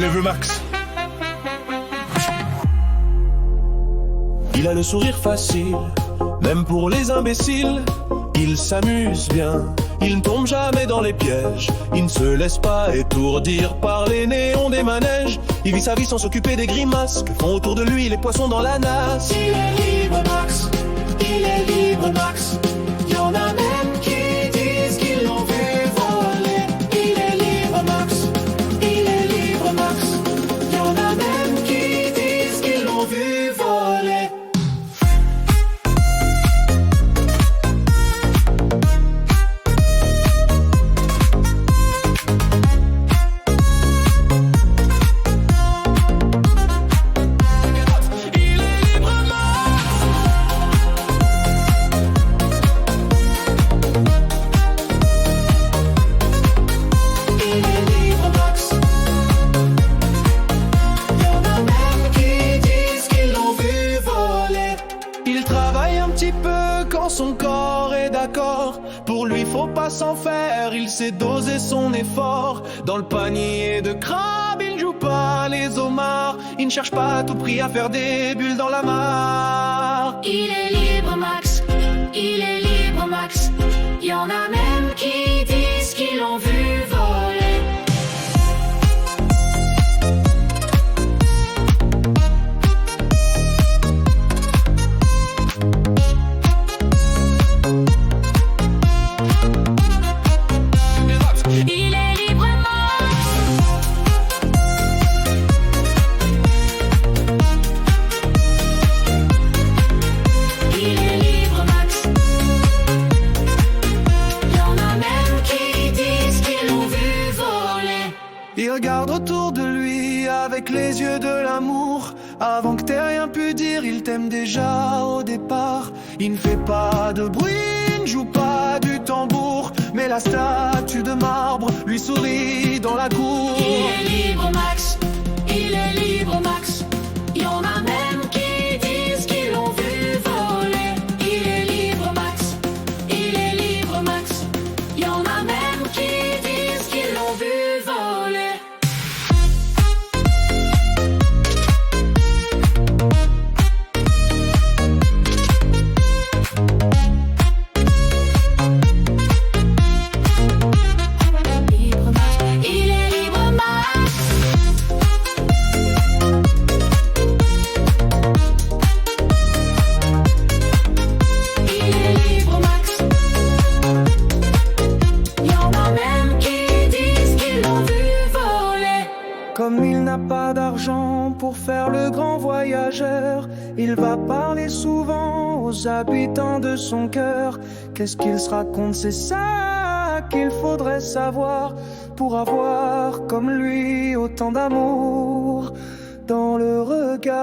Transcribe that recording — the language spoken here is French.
veut Max. Il a le sourire facile, même pour les imbéciles. Il s'amuse bien, il ne tombe jamais dans les pièges. Il ne se laisse pas étourdir par les néons des manèges. Il vit sa vie sans s'occuper des grimaces que font autour de lui les poissons dans la nasse. Il est libre Max, il est libre Max. Y'en a même qui disent qu'ils l'ont vu voler. Il est libre Max, il est libre Max. Y'en a même qui disent qu'ils l'ont vu voler. Son corps est d'accord, pour lui faut pas s'en faire, il sait doser son effort. Dans le panier de crabe, il ne joue pas les homards, il ne cherche pas à tout prix à faire des bulles dans la mare. Il est libre Max, il est libre Max. Y'en a même qui disent qu'ils l'ont vu voler. Il regarde autour de lui avec les yeux de l'amour. Avant que t'aies rien pu dire, il t'aime déjà au départ. Il ne fait pas de bruit, il ne joue pas du tambour, mais la statue de marbre lui sourit dans la cour. Il est libre Max, il est libre Max. Y'en a même qui disent qu'ils l'ont vu voler. Il est libre Max, il est libre Max. Y'en a même qui disent qu'ils l'ont vu voler. Comme il n'a pas d'argent pour faire le grand voyageur, il va parler souvent aux habitants de son cœur. Qu'est-ce qu'il se raconte, c'est ça qu'il faudrait savoir pour avoir comme lui autant d'amour dans le regard.